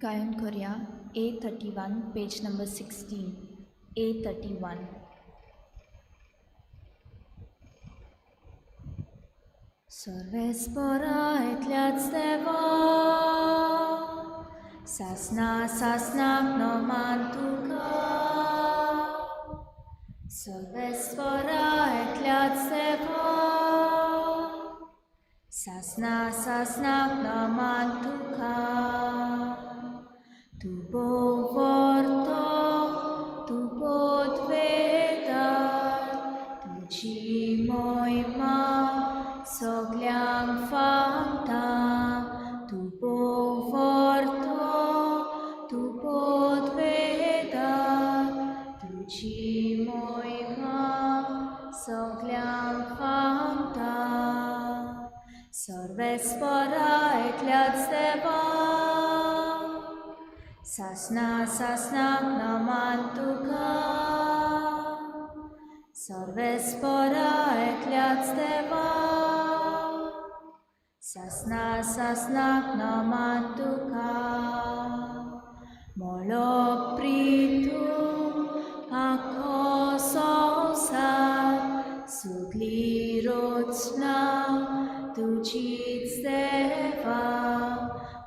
गायन करूया A31 page number 16 A31. Sorvespora etliac Deva, sasna sasnak nomantuka. Sorvespora etliac Deva, sasna sasnak nomantuka. Tu vorto, tu podvedar, tu ci moima, sogliam fanta, tu vorto, tu podvedar, tu ci moima, sogliam fanta. Sorvespora etliac Deva, sasna sasnak nomantuka. Sorvespora etliac Deva, sasna sasnak nomantuka. Molopritum akososat suglirocna tucic Deva.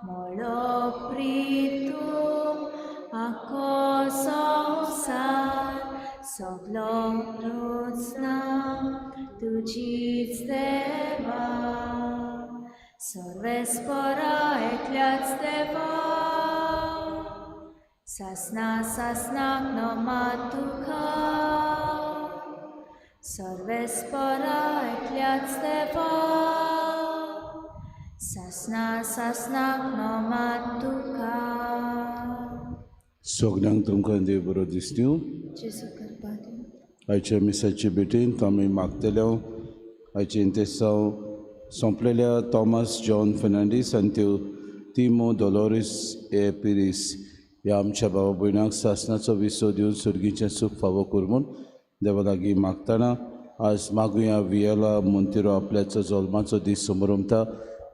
Molopritum akososat soglorocna tucic Deva. Sorvespora etliac Deva, sasna sasnak nomantuka. Sorvespora etliac Deva, sasna sasnak nomantuka. Sognang तुमकां देव बरो दीस दिवं. जेसू करपा दिवं. आयच्या मिसाचे भेटेंत आमी मागतले आयचे इंतेसांव सोंपलेल्या Thomas John Fernandes आनी त्यो तिमो डॉलोरीस ए पिरीस ह्या आमच्या भावा भयणांक सासणाचो विसो दिवन सुर्गीचें सूख फावो करून देवा लागीं मागतना आज मागुया वियला मोंतेरो आपल्याचो जल्माचो दीस समोरमता.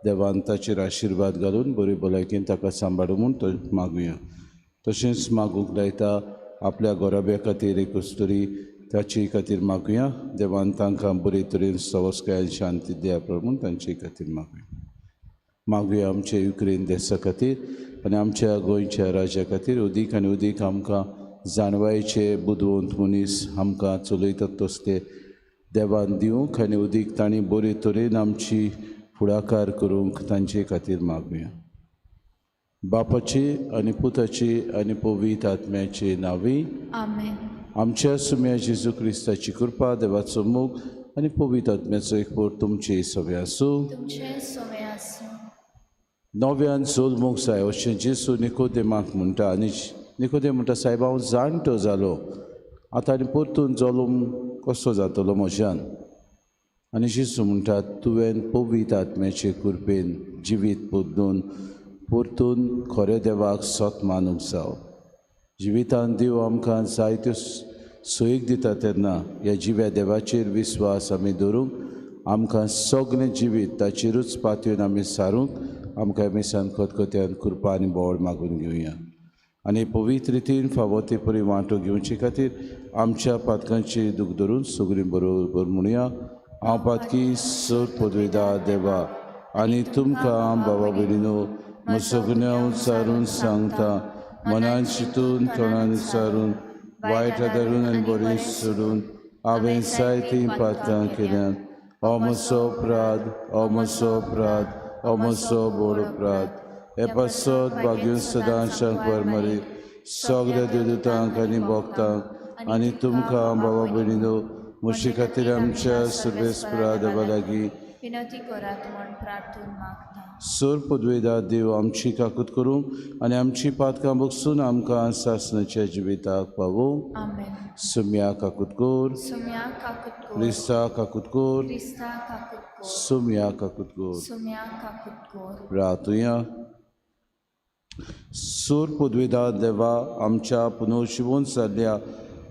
देवान ताचेर आशिर्वाद घालून बरे भलायकेन ताका सांबाळूं म्हूण मागुया. तशेंच मागूंक लायता आपल्या गोराब्या खातीर एक कस्तुरी ताचे खातीर मागुया. देवान तांकां बरे तरेन सवस्काय शांती दिया प्रभून तांचे खातीर मागुया आमच्या युक्रेन देशा खातीर आनी आमच्या गोंयच्या राज्या खातीर उदीक आनी उदीक आमकां जाणवायेचे बुदवंत मनीस आमकां चलयतात तसले देवान दिवंक आनी उदीक तांणी बरे तरेन आमची फुडाकार करूंक तांचे खातीर मागुया. बापाची आनी पुताची आनी पवित्र आत्म्याचे नांवी आमेन. आमच्या सुम्या जेजू क्रिस्ताची कृपा देवाचो मोग आनी पवित्र आत्म्याचो एकपोर तुमचे सगळे आसूं. तुमचे सोवे आसूं. नव्यान जल्मूंक जाय अशें जेजू निकोदेमाक म्हणटा आनी निकोदेम म्हणटा सायब हांव जाणटो जालो आतां आनी परतून जल्म कसो जातलो म्हज्यान. आनी जेजू म्हणटा तुवें पवित्र आत्म्याचे कृपेन जिवीत बदलून परतून खरे देवाक सत मानूंक जावो. जिवितान देव आमकां जायत्यो सोयीक दिता तेन्ना ह्या जिव्या देवाचेर विस्वास आमी दवरूंक आमकां सगळें जिवीत ताचेरूच पातयेवन आमी सारूंक आमकां मिसान खतखत्यान कृपा आनी बोवाळ मागून घेवया. आनी पवित्र रितीन फावो ते परी वांटो घेवचे खातीर आमच्या पातकांची दूख धरून सगळीं बरोबर म्हणुया. हांव पातकी सर पदवेदार देवा आनी तुमकां बाबा भयणीनो म्हज्या सगळ्या उच्चारून सांगता मनान चिंतून तोंडान विचारून वायट आदारून आनी बरें सोडून हांवें जायतीं पातकां केल्यात. हो म्हजो अपराध, हो म्हजो अपराध, हो म्हजो बोड अपराध. हे पासत भाग्यून सदांच्या परमारी सगळ्या देवदूतांक आनी भक्तांक आनी तुमकां बाबा भयणीनो म्हजे खातीर आमच्या सर्वेस्परा देवा लागीं विनंती करात म्हूण प्रार्थून मागता. सर पदवेदार देव आमची काकूत करूं आनी आमची पातकां बगसून आमकां सासणाच्या जिविताक पावूं. आमेन. सुम्या काकूत कोर, सुम्या काकूत कोर. क्रिस्ता काकूत कोर, क्रिस्ता काकूत कोर. सुम्या काकूत कोर. सुम्या काकूत कोर. प्रार्थुया. सूर पदवेदार देवा आमच्या पुनर्जिवन जाल्ल्या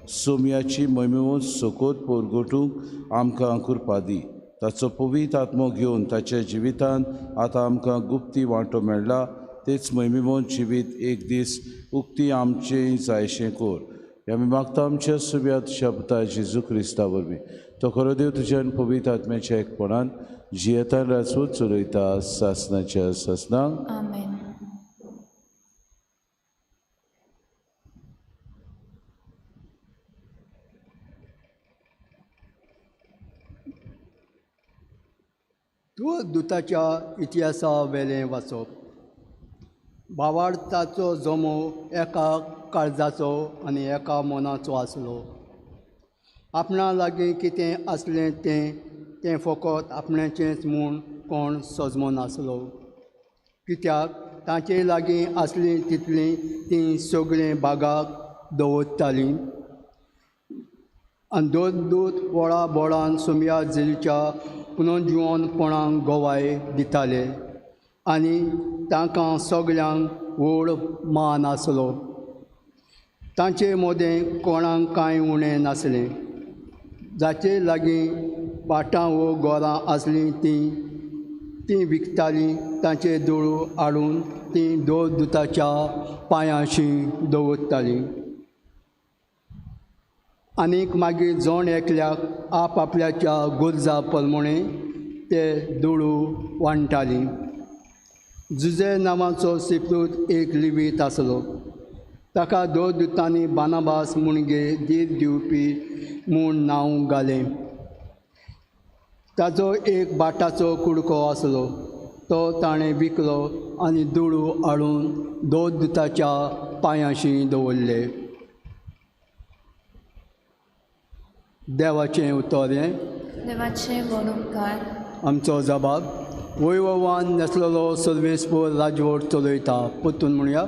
सोम्याची मोहिमेवून सोकोत पोरगोटूंक आमकां कृपा दी. ताचो पवित्र आत्मो घेवन ताच्या जिवितान आतां आमकां गुप्ती वांटो मेळ्ळा तेच मैमिमोन जिवीत एक दीस उक्ती आमचें जायशें कोर आमी मागता आमच्या सुब्यात शब्दा जेजू क्रिस्ता वरवीं तो खरो देव तुज्यान पवित्र आत्म्याच्या एकपणान जियेतान राजवूत चलयता सासनाच्या सासनांक आमेन. तूं दुताच्या इतिहासा वेलें वाचप. भावार्थाचो जमो एका काळजाचो आनी एका मनाचो आसलो. आपणा लागीं कितें आसलें तें फकत आपणाचेंच म्हूण कोण सजमो नासलो. कित्याक तांचे लागीं आसलीं तितलीं तीं सगळीं बागाक दवरतालीं आनी दूत व्हडा बोडान सुमया झेलीच्या पुनर्जिवनपणाक गोवाय दिताले आनी तांकां सगळ्यांक व्हड मान आसलो. तांचे मोदें कोणाक कांय उणें नासलें. जाचे लागीं पाटां वो गोरां आसलीं तीं विकतालीं तांचे दोळू हाडून तीं दुताच्या पांयांशी दवरतालीं आनीक मागीर जोण एकल्याक आपल्याच्या गुरजा प्रमाणे ते दोळू वांटतालीं. जुजे नांवाचो सिप्रूत एक लिवीत आसलो. ताका दुतांनी बानाबास म्हणगे दीर दिवपी म्हूण नांव घालें. ताचो एक बाटाचो कुडको आसलो. तो ताणें विकलो आनी दोळू हाडून दुताच्या पांयांशी दवरले. देवाचें उतोरें. देवाचे व्हड उपकार. आमचो जबाब. वैभवान नेसलेलो सर्वेस्पर राजवट चलयता. परतून म्हणया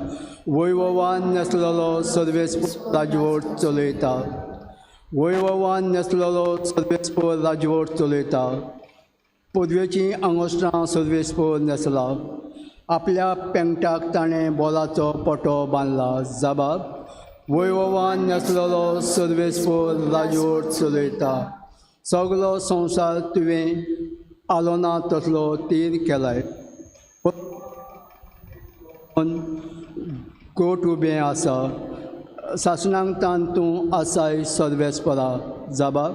वैभवान नेसलेलो सर्वेस्पर राजवट चलयता. वैभवान नेसलेलो सर्वेस्पर राजवट चलयता. पदवेचीं आंगोश्टां सर्वेस्पर नेसला. आपल्या पेंगटाक ताणें बोलाचो पोटो बांदला. जबाब. वैभवान नेसलेलो सर्वेस्पर राजवट चलयता. सगलो संवसार तुवें आलोना तसलो तीर केलाय. गोट उबें आसा. सासणांक तान तूं आसाय सर्वेस्परा. जबाब.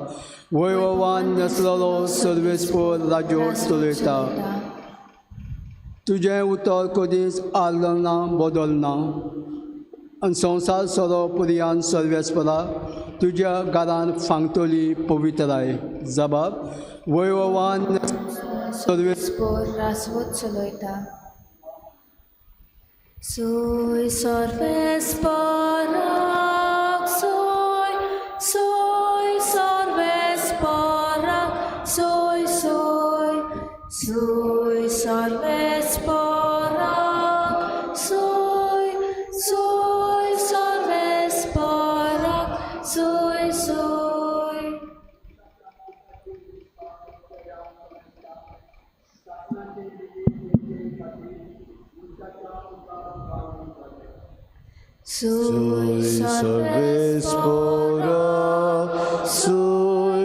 वैभवान नेसलेलो सर्वेस्पर राजवट चलयता. तुजें उतर कधीच आलना बदलना आनी संवसार सोरो पर्यान सर्वेस्परा तुज्या घरान फांगतली पवित्राय. जबाब. वैभवान सर्वेस्पर राजवट चलयता. सोय सर्वेस्पराक सोय सोय सर्वेस्पराक सोय सोय सोय सर्वेस्पराक सोय सोय सर्वेस्पराक सोय सोय. Soy सर्वेस्परा. सोय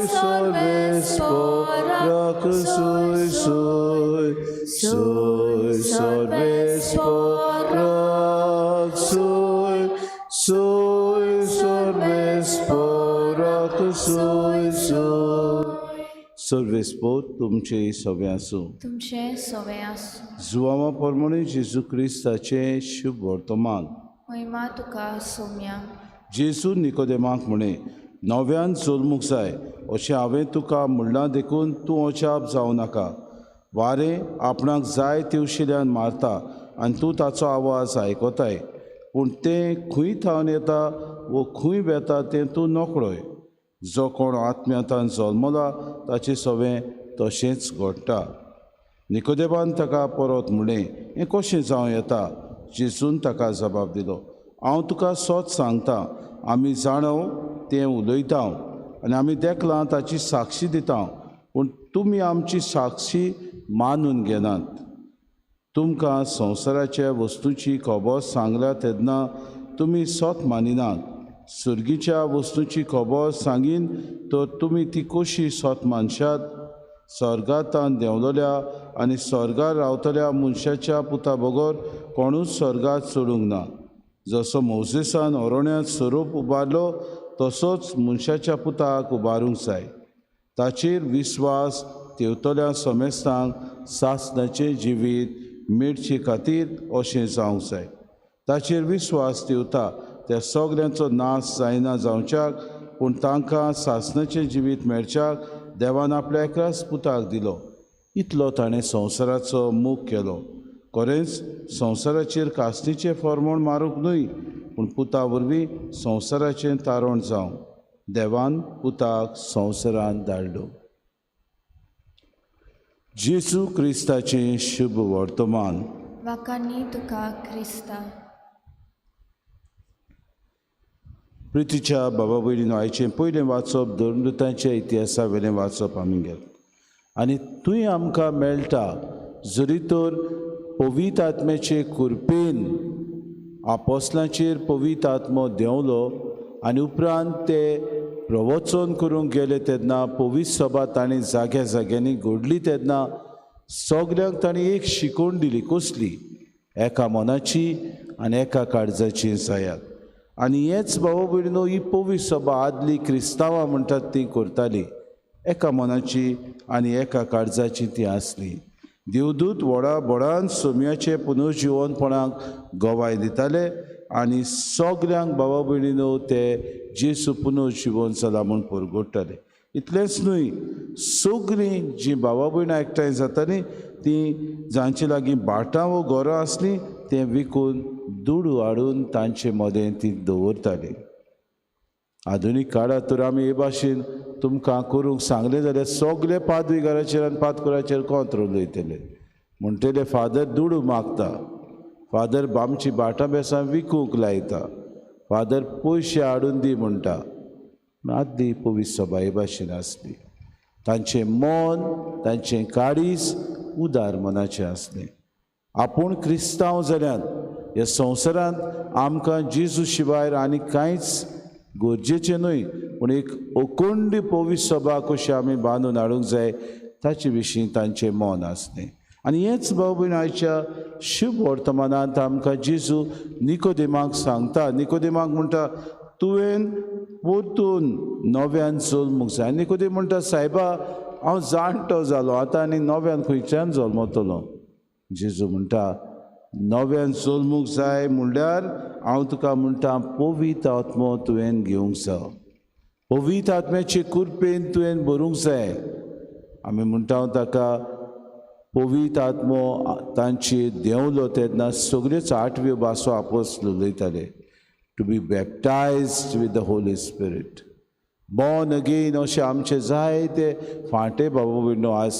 सर्वेस्पराक सोय सोय सोय सर्वेस्पराक सोय सोय सर्वेस्पराक सोय सोय. सर्वेस्पर तुमचे सवे आसूं. तुमचे सवे आसूं. जुवामा प्रमाणे जेजू क्रिस्ताचे शुभ वर्तमान. महिमा तुका सौम्या. जेजू निकोदेमाक म्हणे नव्यान जल्मूंक जाय अशें हांवें तुका म्हणलां देखून तूं अजाप जावं नाका. वारें आपणाक जाय तेवशिल्ल्यान मारता आनी तूं ताचो आवाज आयकताय पूण तें खंय थावन येता वो खंय वेता तें तूं नकळोय. जो कोण आत्म्यांतान जल्मला ताचें सवें तशेंच घडटा. निकोदेमान ताका परत म्हणलें हें कशें जावं येता. जेजून ताका जबाब दिलो हांव तुका सोत सांगता आमी जाणव तें उलयता आनी आमी देखलां ताची साक्षी दिता पूण तुमी आमची साक्षी मानून घेनात. तुमकां संवसाराच्या वस्तूंची खबर सांगल्या तेन्ना तुमी सोत मानिनात. सुर्गीच्या वस्तूंची खबर सांगीन तर तुमी ती कशी सोत मानशात. स्वर्गांतान देंवलोल्या आनी स्वर्गार रावतल्या मनशाच्या पुता बगर कोणूच स्वर्गात सोडूंक ना. जसो मोसेसान अरोण्यात स्वरूप उबारलो तसोच मनशाच्या पुताक उबारूंक जाय. ताचेर विस्वास तेवतल्या समेस्तांक सासणाचें जिवीत मेळचे खातीर अशें जावंक जाय. ताचेर विस्वास तेवता त्या सगल्यांचो नाश जायना जावच्याक पूण तांकां सासणाचें जिवीत मेळच्याक देवान आपल्या एकराच पुताक दिलो. इतलो ताणें संवसाराचो मोग केलो. खरेंच संवसाराचेर कास्तीचें फर्मोण मारूंक न्हय पूण पुता वरवीं संवसाराचें तारण जावं. देवान पुताक संवसारांत धाडलो. जेजू क्रिस्ताचें शुभ वर्तमान. वाकानी तुका क्रिस्ता. प्रितीच्या बाबा भयणीनो, आयचें पयलें वाचप धर्मदुतांच्या इतिहासा वेलें वाचप आमी गेलें आनी थंय आमकां मेळटा जरी तर पवित्र आत्म्याचे कृपेन आपोस्लांचेर पवित्र आत्मो देंवलो आनी उपरांत ते प्रवचन करूंक गेले तेन्ना पवित्र सभा ताणें जाग्या जाग्यांनी घडली तेन्ना सगल्यांक ताणें एक शिकवण दिली. कसली? एका मनाची आनी एका काळजाची जायात. आनी हेच भाव भयणीनो, ही पवित्र सभा आदली क्रिस्तांवां म्हणटात ती करताली. एका मनाची आनी एका काळजाची ती आसली. देवदूत व्हडान सोम्याचे पुनर्जिवनपणाक गवाय दिताले आनी सगल्यांक भावा भयणीनो ते जेजू पुनर्जिवन जाला म्हूण परगडटाले. इतलेंच न्हय, सगळीं जीं भावा भयणां एकठांय जातालीं तीं जांचे लागीं भाटां वो घरां आसलीं तें विकून दुडू हाडून तांचे मदें तीं दवरतालीं. आधुनीक काळांत तर आमी हे भाशेन तुमकां करूंक सांगलें जाल्यार सगळे पादविकाराचेर आनी पातकुराचेर कोंत्र उलयतले. म्हणटले फादर दुडू मागता, फादर आमची भाटां बेसां विकूंक लायता, फादर पयशे हाडून दी म्हणटा. आदली पवित्र सभा हे भाशेन आसली. तांचें मन, तांचें काळीज उदार मनाचें आसलें. आपूण क्रिस्तांव जाल्यात ह्या संवसारांत आमकां जेजू शिवाय आनी कांयच गरजेचें न्हय पूण एक अखंड पवित्र सभा कशी आमी बांदून हाडूंक जाय ताचे विशीं तांचें मन आसलें. आनी हेच भाव भयण आयच्या शुभ वर्तमानांत आमकां जेजू निकोदेमाक सांगता. निकोदेमाक म्हणटा तुवें परतून नव्यान जल्मूंक जाय. निकोदेम म्हणटा सायबा हांव जाणटो जालो, आतां आनी नव्यान खंयच्यान जल्मतलो. जेजू म्हणटा नव्यान जल्मूंक जाय म्हणल्यार हांव तुका म्हणटा पवित्र आत्मो तुवें घेवंक जाय. पवित्र आत्म्याचे कृपेन तुवें भरूंक जाय. आमी म्हणटा ताका पवित्र आत्मो तांचेर देंवलो तेन्ना सगळ्योच 8व्यो भासो आपोसल उलयताले. To be baptized with the Holy Spirit, born again अशें आमचे जायते फांटे बाबा भयणो आज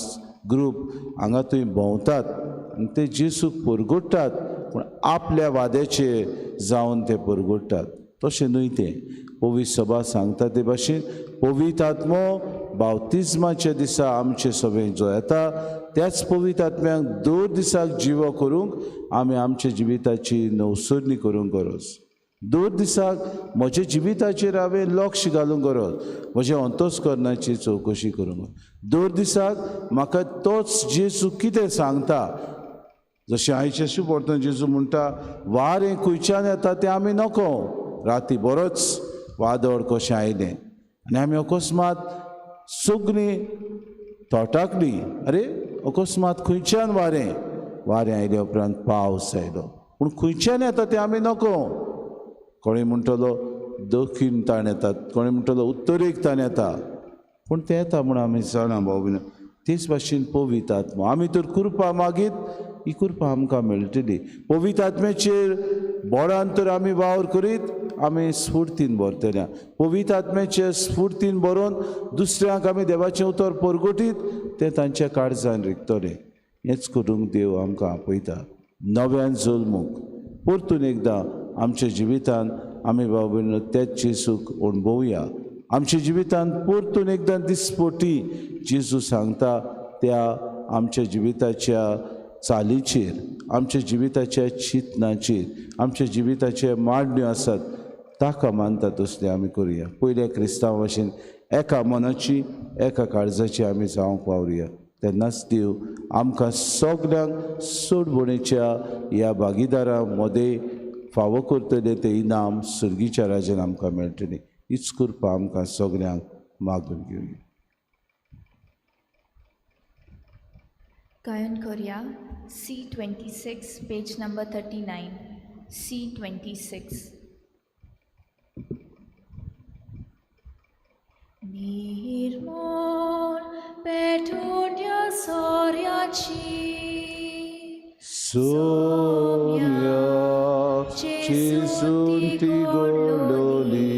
ग्रूप हांगा थंय भोंवतात आनी ते जेजूक परगडटात पूण आपल्या वाद्याचे जावन ते परगडटात. तशें न्हय तें पवित्र सभा सांगता ते भाशेन पवित्र आत्मो बावतिजमाच्या दिसा आमचे सभेन जो येता त्याच पवित्र आत्म्याक दर दिसाक जिवो करूंक आमी आमच्या जिविताची नवसरणी करूंक गरज. दर दिसाक म्हज्या जिविताचेर हांवें लक्ष घालूंक गरज, म्हज्या अंतस्करणाची चवकशी करूंक. दर दिसाक म्हाका तोच जेजू कितें सांगता. जशें आयचे शुभ वर्तमान जेजू म्हणटा वारें खंयच्यान येता तें आमी नको. राती बरोच वादळ कशें आयलें आनी आमी अकस्मात सगळीं तोटाकली, अरे अकस्मात खंयच्यान वारें आयले उपरांत पावस आयलो पूण खंयच्यान येता तें आमी नको. कोणी म्हणटलो दक्षिणेतान येतात, कोणी म्हणटलो उत्तरेकतान येता पूण तें येता म्हूण आमी जाणा भाव भयण. तेच भाशेन पवित्र आत्मो आमी तर कृपा मागीत ही कृपा आमकां मेळटली. पवित्र आत्म्याचेर बोडान तर आमी वावर करीत आमी स्फूर्तीन भरतल्या. पवित्र आत्म्याचे स्फूर्तीन भरोवन दुसऱ्यांक आमी देवाचें उतर परगटीत तें तांच्या काळजान रिगतलें. हेंच करूंक देव आमकां आपयता. नव्यान जल्मूंक परतून एकदां आमच्या जिवितान आमी भाव भयण तेच जेजूक अणभवया. आमच्या जिवितान परतून एकदां दिसपोटी जेजू सांगता त्या आमच्या जिविताच्या चालीचेर, आमच्या जिविताच्या चिंतनाचेर, आमच्या जिविताचे मांडण्यो आसात ताका मानता तसले आमी करुया. पयल्या क्रिस्तांव भाशेन एका मनाची एका काळजाची आमी जावंक वावरुया. तेन्नाच देव आमकां सगल्यांक सोडबोणेच्या ह्या भागीदारां मदें फावो करतले तें इनाम सुर्गीच्या राज्यान आमकां मेळटलें. हीच कृपा आमकां सगल्यांक मागून घेवया. गायन करुया C26 पेज नंबर 39. C26. निर्मळ पेटून सोर्याची सोम्या जेसून ती गोडलोली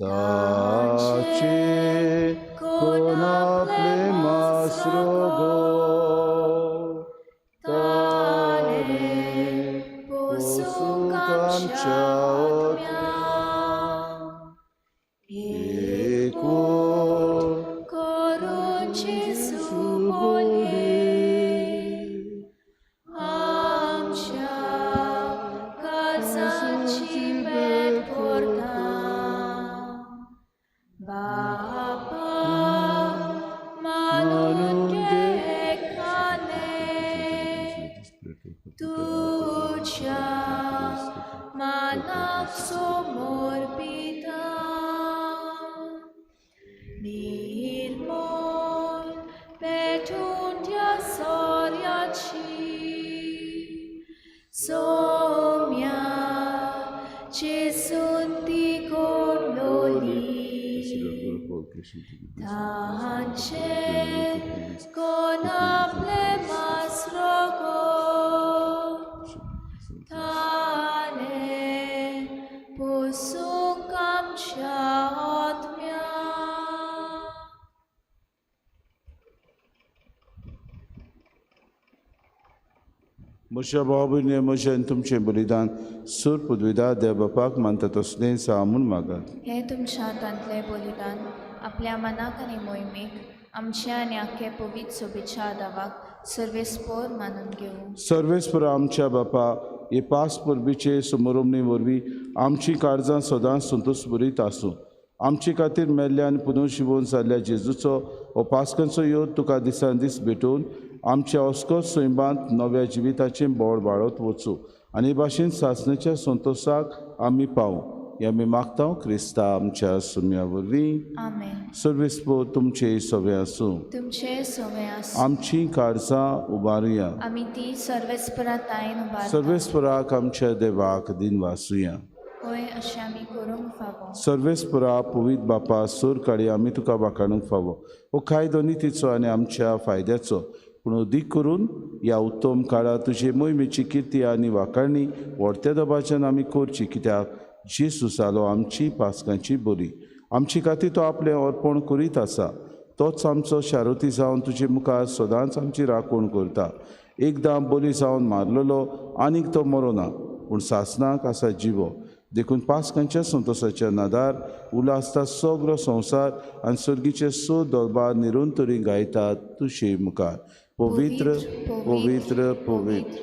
ताचे कोण आपले मास्रोगो ताने पोसूक आमच्या म्हज्या भाव भयणी म्हजें तुमचें बलिदान सूर पदवीदार देवबापाक मानता तसलें सामून मागात. हे तुमच्या हातांतलें बलिदान आपल्या मनाक आनी मोहिमेक आमच्या आनी आख्या पवित्र सोबीच्या आदावाक सर्वेस्पोर मानून घेवं. सर्वेस्पर आमच्या बापा हे पास परबीचे समारंभे वरवीं आमची काळजां सदांच संतोश बरीत आसूं. आमचे खातीर मेल्ल्या आनी पुनर्जिवन जाल्ल्या जेजूचो हो पास्कांचो योग तुका दिसान दीस भेटोवन आमच्या ऑस्कर सैमांत नव्या जिविताचें बोड वाडत वचूं आनी भाशेन सासणेच्या संतोशाक आमी पावूं. हे आमी मागता क्रिस्ता आमच्या सुम्या वरवीं. आमेन. सर्वेस्पोर तुमचे सवे आसूं. तुमचे सवे आसूं. आमची काळजां उबारुया. आमी ती सर्वेस्परांत आयन उबारता. सर्वेस्पराक आमच्या देवाक दिन वासुया. होय अशें आमी करूंक फावो. सर्वेस्परा पवित्र बापा सूर काळी आमी तुका वाखाणूंक फावो. हो कायदो नितीचो आनी आमच्या फायद्याचो पूण अदीक करून ह्या उत्तम काळांत तुजे मोहिमेची किर्ती आनी वाखाणणी व्हडत्या दबाच्यान आमी करची, कित्याक जेजू जालो आमची पास्कांची बली. आमचे खातीर तो आपलें अर्पण करीत आसा. तोच आमचो शारोती जावन तुजे मुखार सदांच आमची राखण करता. एकदां बली जावन मारलेलो आनीक तो मरो ना, पूण सासणाक आसा जिवो. देखून पास्कांच्या संतोशाच्या नादार उलासता सगळो संवसार आनी सर्गीचे सो दरबार निरंतरी गायतात तुजे मुखार. पवित्र पवित्र पवित्र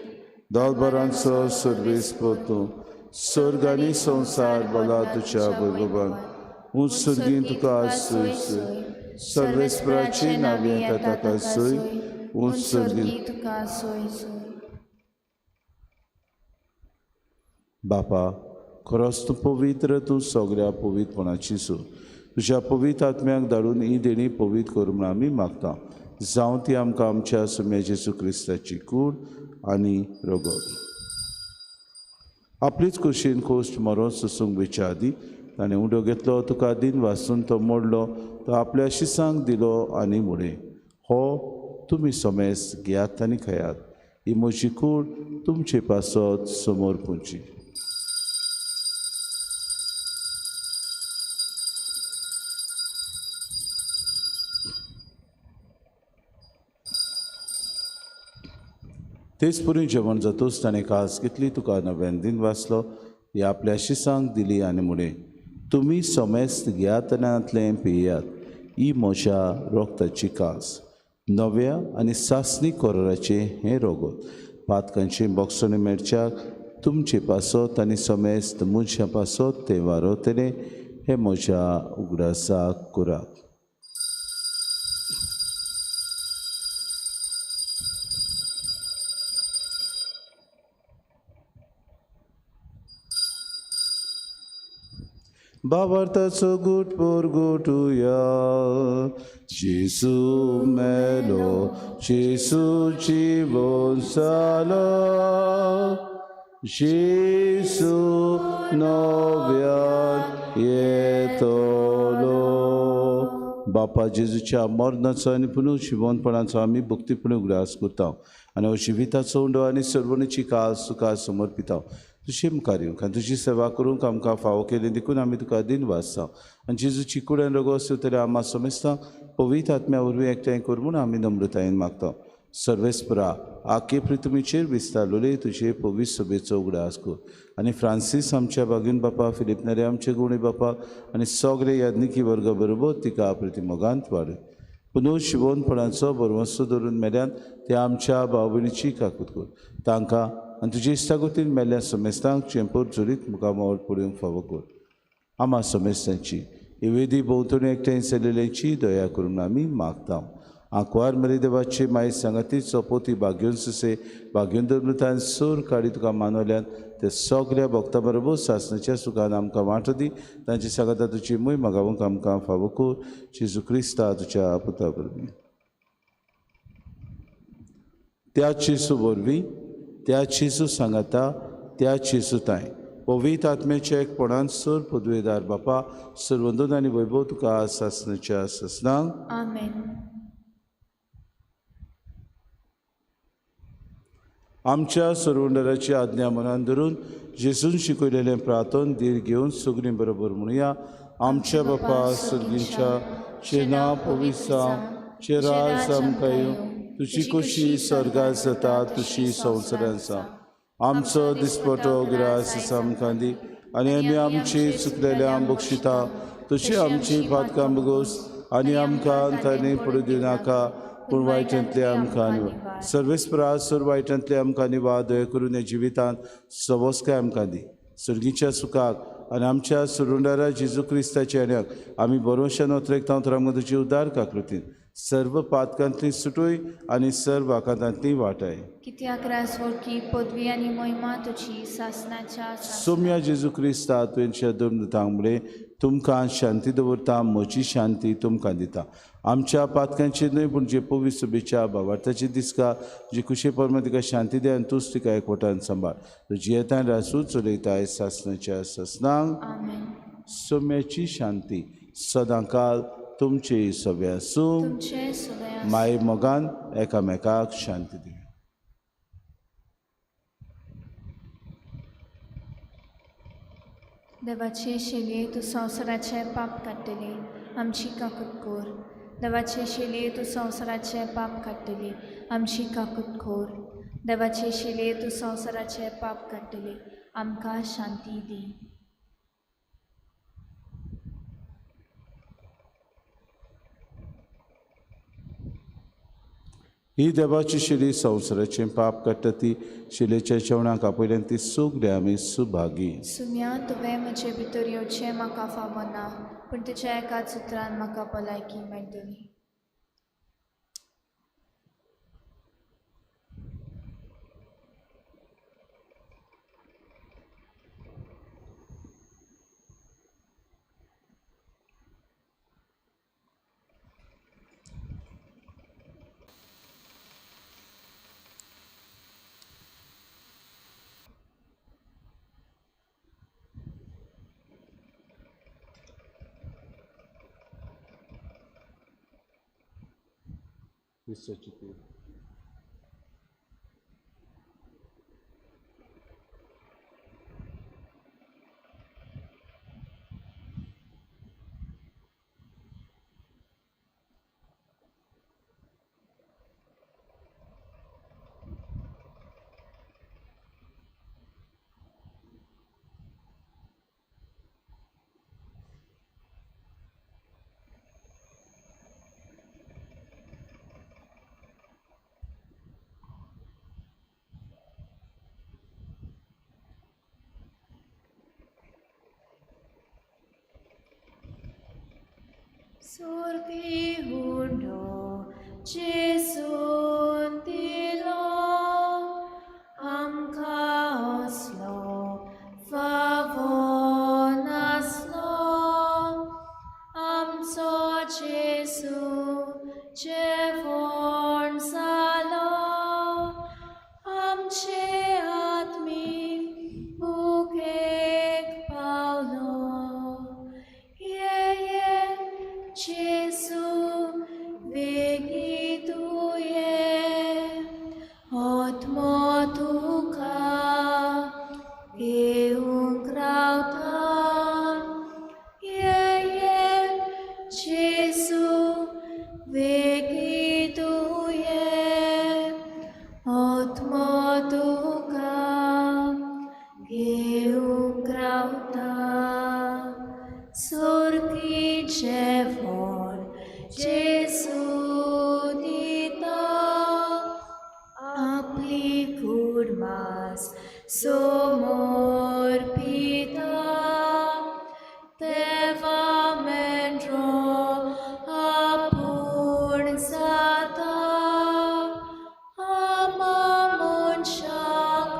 दरबारांचो सर्वेस्पर तूं. सर्ग आनी संवसार बोला तुज्या भोगोबान. उंच सर्गीन तुका आसूय सर्वेस्पराची नांवी येता ताका सोय. उंच सर्गीन तुका सोय सोय. बापा खरोच तूं पवित्र, तूं सगळ्या पवित्रपणाची सो. तुज्या पवित्र आत्म्याक धाडून ही देणी पवित्र कर म्हूण आमी मागता. जावं ती आमकां आमच्या सुम्या जेजू क्रिस्ताची कूड आनी रगत. आपलीच कुशीन खोस्ट मरो सुसूंक बेच्या आदी ताणें उडो घेतलो, तुका दिन वाचून तो मोडलो, तो आपल्या शिसांक दिलो आनी मुडे. हो तुमी सोमेस घेयात आनी खयात. ही म्हजी कूड तुमचे पासत समोर पुंची. तेच पुरी जेवण जातूच ताणें कास कितली तुका नव्यान दिन वाचलो, ही आपल्या शिसांक दिली आनी मुडे. तुमी सोमेस्त घेयात आनी पियात. ही म्हज्या रोगताची कास. नव्या आनी सासणी कोराचे हें रोगत. पातकांचे बॉक्सोनी मेळच्याक तुमचे पासत आनी सोमेस्त मुनशा पासत ते वारवतले. हे म्हज्या उगडासाक करात. बाबार्थाचो गुट पोर गोटुया जेसू मेलो जेसू जीवन जालो जेसू नव्यान येतलो बापा जेजूच्या मरणाचो आनी पुनर्जिवनपणाचो आमी भक्तीपणे उगडास करता आनी हो जिविताचो उंडो आनी सर्वणीची काल सुखार समर्पिता तुजे मुखार येवंक आनी तुजी सेवा करूंक आमकां फावो केलें देखून आमी तुका दिन वाजता आनी जेजूची कुडन रगो तरी आम्हा समेस्तां पवित्र आत्म्या वरवीं एकठांय कर म्हूण आमी नम्रतायेन मागता सर्वेस्परा आखे प्रितमीचेर विस्तारलोले तुजे पवित्र सभेचो उगडास कर आनी फ्रांसीस आमच्या बागीन बापा फिलिप नरे आमचे गुणी बापा आनी सगळे याज्ञिकी वर्गा बरोबर तिका आपली मोगांत वाडय पुनर्जिवनपणाचो बरवंसो धरून मेल्यान ते आमच्या भाव भयणीची काकूत कर तांकां आनी तुजे इश्टागतीन मेल्ल्या समेस्तांक चेंपूर जोरीत मुखामोल पडूंक फावो कर आम्हा समेस्तांची ही वेदी भोंवतणी एकठांय चलिल्ल्याची दया करून आमी मागता आंकवार मरे देवाचे माय सांगाती चोपोती भाग्योन सुसे भाग्योन धर्मतान सोर काडी तुका मानवल्यान ते सगळ्या भक्तां बरोबर सासणाच्या सुखान आमकां वांटो दी तांची सांगाता तुजी मूय मागावंक आमकां फावो कर जेजू क्रिस्ता तुज्या पुता वरवीं त्या जेजू वरवीं त्या जेजू सांगाता त्या जेजू ताय पवित्र आत्म्याच्या एकपणान सर पदवेदार बापा सर्वंदन आनी वैभव तुका सासणाच्या ससनांक आमेन. आमच्या सर्वंडराची आज्ञा मनान धरून जेजून शिकयलेलें प्रार्थन धीर घेवन सगळीं बरोबर म्हणुया आमच्या बापा सर्गींच्या चे नांव पवित्र जावं चे राज आमकां येवं तुजी कुशी स्वर्गांत जाता तशी संवसारांत जावं आमचो दिसपटो गिरास आमकां दी आनी आमी आमची चुकलेल्यांक बक्षिता तशी आमची पातकां बगोस आनी आमकां तांणी पडूं दिनाका पूण वायटांतले आमकां निवाड सर्वेस्परा सर वायटांतले आमकां निवाड दया करून हे जिवितांत सवस्काय आमकां दी सर्गीच्या सुखाक आनी आमच्या सुरुंडारा जेजू क्रिस्ताच्या येण्याक आमी बरोवशान वतरेक तांतरांक तुजी उदार काकृतीन सर्व पातकांतली सुटोय आनी सर्व आकांतांतली वाटाय कित्याक रासवळकी पदवी आनी महिमा तुजी सासणाच्या सोम्या जेजू क्रिस्ता तुवेंच्या धर्मतांमुळे तुमकां शांती दवरता म्हजी शांती तुमकां दिता आमच्या पातकांची न्हय पूण जे पवित्र सभेच्या भावार्थाची दिसका जी कुशे परमे तिका शांती दे आनी तूंच तिका एकवटान सांबाळ तुजी येतान रासूं चलयताय सासणाच्या ससनांक आमेन. सोम्याची शांती सदांकाल तुमचे सगळे आसूं तुमचे सगळे माय मोगान एकामेकाक शांती दिवया. देवाचे शेलये तूं संवसाराचे पाप काडटली आमची काकूत कोर देवाचे शेलये तूं संवसाराचे पाप काडटली आमची काकूत कोर देवाचे शेलये तूं संवसाराचे पाप काडटली आमकां शांती दी. ही देवाची शिली संवसाराचें पाप काडटा ती शिलेच्या जेवणाक आपयल्यान ती सुख आमी सुभागी. सुम्या तुवें म्हजे भितर येवचें म्हाका फावो ना पूण तुज्या एकाच उतरान म्हाका भलायकी मेळटली. Sorti hundo Jesun dilo amka oslo favon aslo somor pita, Teva mendro apun sata, Amamun shak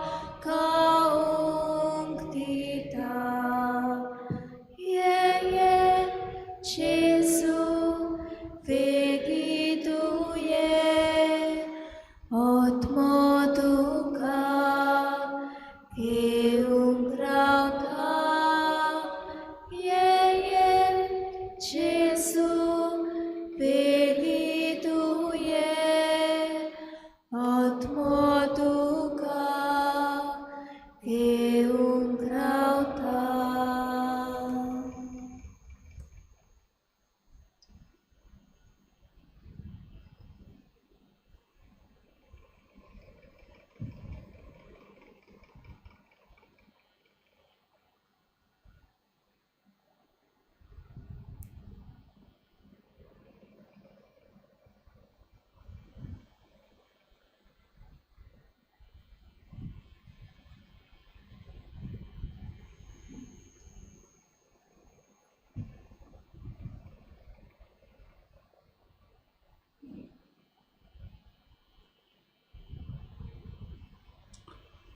kaung tita. Ye, Jesu, vegitu ye, Otmoduka, Geungrauta, Ye, Jesu, vegitu ye, Otmoduka, Geungrauta.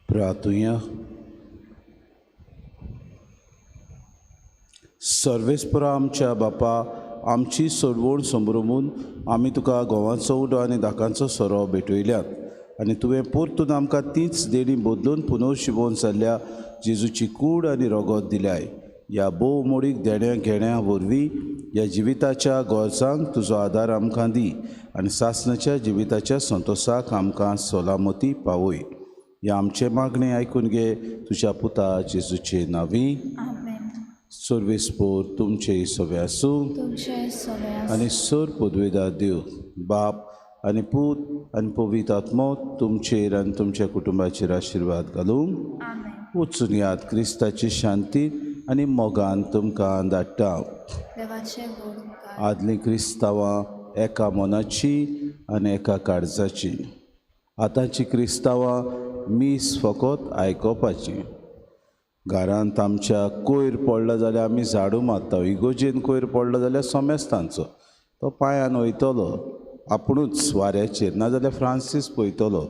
प्रार्थुया. सर्वेस्परा आमच्या बापा, आमची सोडवण संभ्रमून आमी तुका गोवांचो उडो आनी दाकांचो सोरो भेटयल्यात आनी तुवें परतून आमकां तीच देणी बदलून पुनव शिवोवन जाल्ल्या जेजूची कूड आनी रगत दिल्याय. ह्या भोव मोडीक देण्या घेण्या वरवीं ह्या जिविताच्या गरजांक तुजो आदार आमकां दी आनी सासणाच्या जिविताच्या संतोशाक आमकां सोलामती पावय. ह्या आमचे मागणे आयकून घे तुज्या पुता जेजूचे नांवी. आमेन. सर्वेस्पोर तुमचे सवे आसूं तुमचे सगळे आनी सर पदवेदार देव बाप आनी पूत आनी पवित्र आत्मो तुमचेर आनी तुमच्या कुटुंबाचेर आशिर्वाद घालूंक आमेन. वचून याद क्रिस्ताची शांती आनी मोगान तुमकां धाडटा. देवाचे गोड उपकार. आदली क्रिस्तांवां एका मनाची आनी एका काळजाची. आतांची क्रिस्तांवां मीस फकत आयकोपाची. घरांत आमच्या कोयर पडलो जाल्यार आमी झाडू मारता. इगोजेन कोयर पडलो जाल्यार सोमेस्तांचो तो पांयान वयतलो आपुणूच वाऱ्याचेर, नाजाल्यार फ्रांसीस पळयतलो.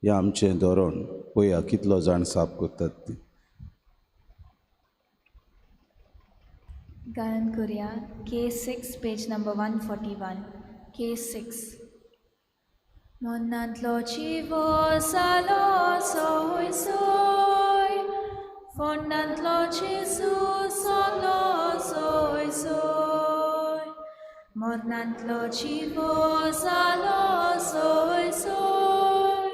हें आमचें धोरण. पळया कितलो जाण साफ करतात ती. गायन करुया K6 page number 141. K6. Monnantlo chivo salo soy soy, Fonnantlo Jesus salo soy soy, Monnantlo chivo salo soy soy,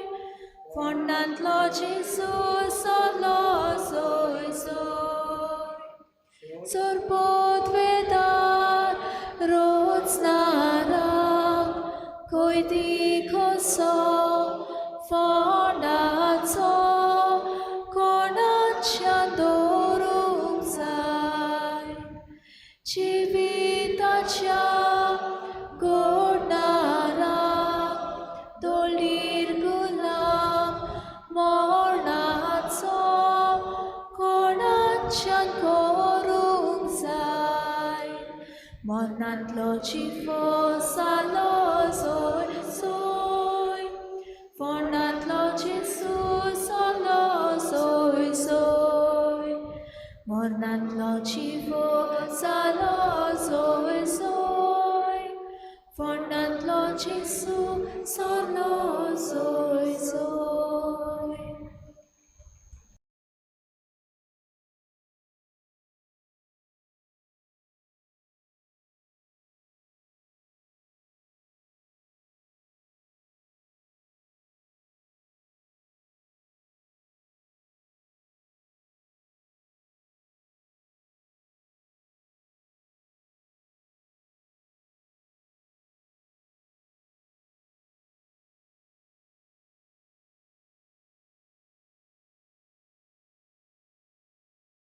Fonnantlo Jesus salo soy soy. Sorpot vedar roznara, Koiti koso fondaco, konacia dorung zai, Civitacia godnara, dolir gulam mornaco, konacia korung zai, Monnantlo chivo salo soy soy, Fonnantlo Jesus salo soy soy, Monnantlo chivo